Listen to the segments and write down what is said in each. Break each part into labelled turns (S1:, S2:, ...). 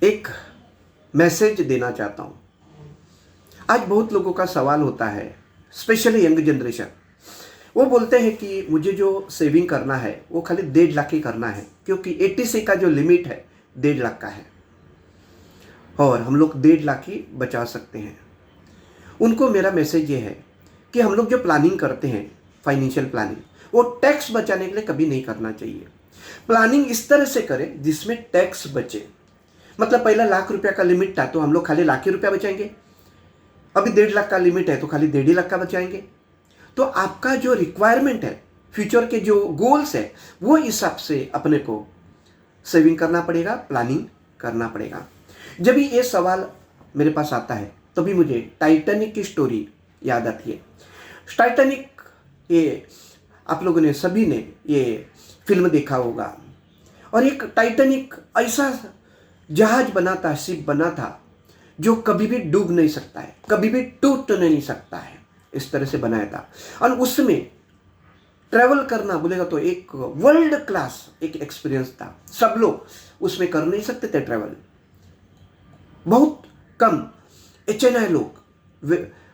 S1: एक मैसेज देना चाहता हूँ। आज बहुत लोगों का सवाल होता है, स्पेशली यंग जनरेशन। वो बोलते हैं कि मुझे जो सेविंग करना है वो खाली 1.5 लाख ही करना है, क्योंकि 80 का जो लिमिट है 1.5 लाख का है और हम लोग 1.5 लाख ही बचा सकते हैं। उनको मेरा मैसेज ये है कि हम लोग जो प्लानिंग करते हैं, फाइनेंशियल प्लानिंग, वो टैक्स बचाने के लिए कभी नहीं करना चाहिए। प्लानिंग इस तरह से करें जिसमें टैक्स बचे। मतलब पहला 1 लाख रुपया का लिमिट था तो हम लोग खाली 1 लाख ही रुपया बचाएंगे। अभी 1.5 लाख का लिमिट है तो खाली 1.5 लाख का बचाएंगे। तो आपका जो रिक्वायरमेंट है, फ्यूचर के जो गोल्स है, वो हिसाब से अपने को सेविंग करना पड़ेगा, प्लानिंग करना पड़ेगा। जब भी ये सवाल मेरे पास आता है तभी मुझे टाइटैनिक की स्टोरी याद आती है। टाइटैनिक, ये आप लोगों ने सभी ने ये फिल्म देखा होगा। और एक टाइटैनिक ऐसा जहाज बना था, शिप बना था, जो कभी भी डूब नहीं सकता है, कभी भी टूट नहीं सकता है, इस तरह से बनाया था। और उसमें ट्रैवल करना बोलेगा तो एक वर्ल्ड क्लास एक एक्सपीरियंस था। सब लोग उसमें कर नहीं सकते थे ट्रैवल, बहुत कम HNI लोग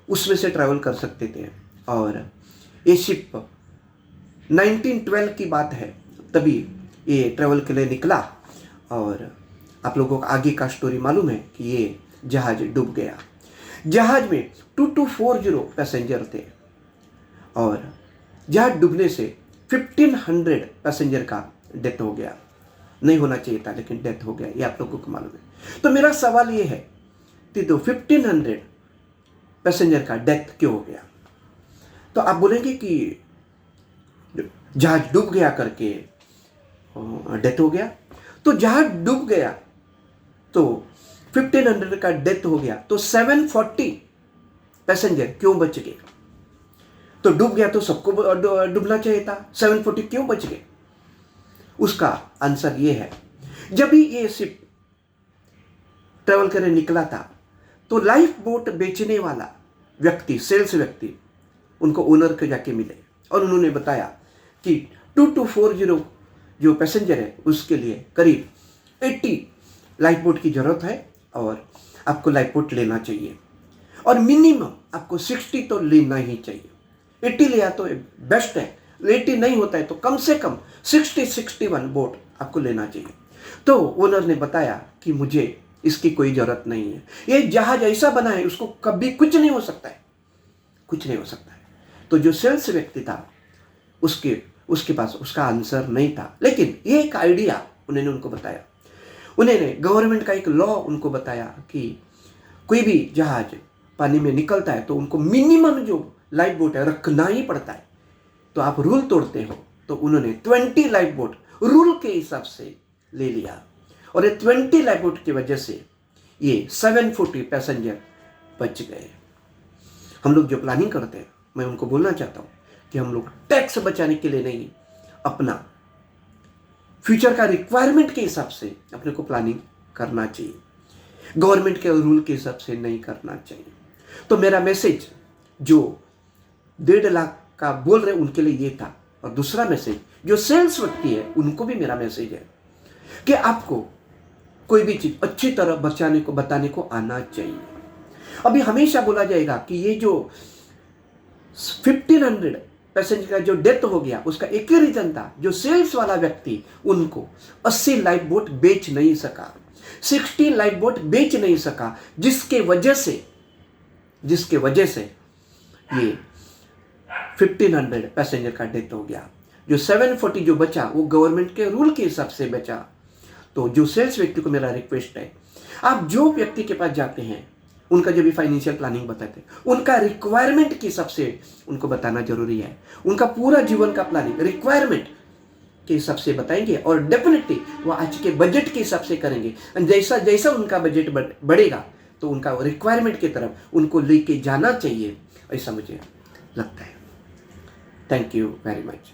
S1: उसमें से ट्रैवल कर सकते थे। और ये शिप 1912 की बात है, तभी ये ट्रैवल के लिए निकला। और आप लोगों को आगे का स्टोरी मालूम है कि ये जहाज डूब गया। जहाज में 2240 पैसेंजर थे और जहाज डूबने से 1500 पैसेंजर का डेथ हो गया। नहीं होना चाहिए था लेकिन डेथ हो गया, ये आप लोगों को मालूम है। तो मेरा सवाल ये है कि तो 1500 पैसेंजर का डेथ क्यों हो गया? तो आप बोलेंगे कि जहाज डूब गया करके डेथ हो गया। तो जहाज डूब गया तो 1500 का डेथ हो गया, तो 740 पैसेंजर क्यों बच गए? तो डूब गया तो सबको डूबना चाहिए था, 740 क्यों बच गए? उसका आंसर ये है, जब भी ये शिप ट्रैवल करने निकला था तो लाइफ बोट बेचने वाला व्यक्ति, सेल्स व्यक्ति, उनको ओनर को जाके मिले और उन्होंने बताया कि 2240 जो पैसेंजर है उसके लिए करीब 80 लाइफ बोट की जरूरत है और आपको लाइफ बोट लेना चाहिए और मिनिमम आपको 60 तो लेना ही चाहिए। 80 लिया तो बेस्ट है, 80 नहीं होता है तो कम से कम 61 बोट आपको लेना चाहिए। तो ओनर ने बताया कि मुझे इसकी कोई ज़रूरत नहीं है, ये जहाज ऐसा बना है उसको कभी कुछ नहीं हो सकता है, कुछ नहीं हो सकता है। तो जो सेल्स व्यक्ति था उसके पास उसका आंसर नहीं था, लेकिन ये एक आइडिया उन्होंने उनको बताया। उन्होंने गवर्नमेंट का एक लॉ उनको बताया कि कोई भी जहाज पानी में निकलता है तो उनको मिनिमम जो लाइफ बोट है रखना ही पड़ता है। तो आप रूल तोड़ते हो, तो उन्होंने 20 लाइफ बोट रूल के हिसाब से ले लिया और ये 20 लाइफ बोट की वजह से ये 740 पैसेंजर बच गए। हम लोग जो प्लानिंग करते हैं, मैं उनको बोलना चाहता हूँ कि हम लोग टैक्स बचाने के लिए नहीं, अपना फ्यूचर का रिक्वायरमेंट के हिसाब से अपने को प्लानिंग करना चाहिए, गवर्नमेंट के रूल के हिसाब से नहीं करना चाहिए। तो मेरा मैसेज जो 1.5 लाख का बोल रहे उनके लिए ये था। और दूसरा मैसेज जो सेल्स व्यक्ति है उनको भी मेरा मैसेज है कि आपको कोई भी चीज अच्छी तरह बताने को आना चाहिए। अभी हमेशा बोला जाएगा कि ये जो 1500 पैसेंजर का जो डेथ हो गया उसका एक ही रीजन था, जो सेल्स वाला व्यक्ति उनको 80 लाइफ बोट बेच नहीं सका, 60 लाइफ बोट बेच नहीं सका, जिसके वजह से ये 1500 पैसेंजर का डेथ हो गया। जो 740 जो बचा वो गवर्नमेंट के रूल के हिसाब से बचा। तो जो सेल्स व्यक्ति को मेरा रिक्वेस्ट है, आप जो व्यक्ति के पास जाते हैं उनका जो भी फाइनेंशियल प्लानिंग बताते हैं उनका रिक्वायरमेंट के हिसाब से उनको बताना जरूरी है। उनका पूरा जीवन का प्लानिंग रिक्वायरमेंट के हिसाब से बताएंगे और डेफिनेटली वो आज के बजट के हिसाब से करेंगे। जैसा जैसा उनका बजट बढ़ेगा तो उनका रिक्वायरमेंट की तरफ उनको लेके जाना चाहिए, ऐसा मुझे लगता है। Thank you very much.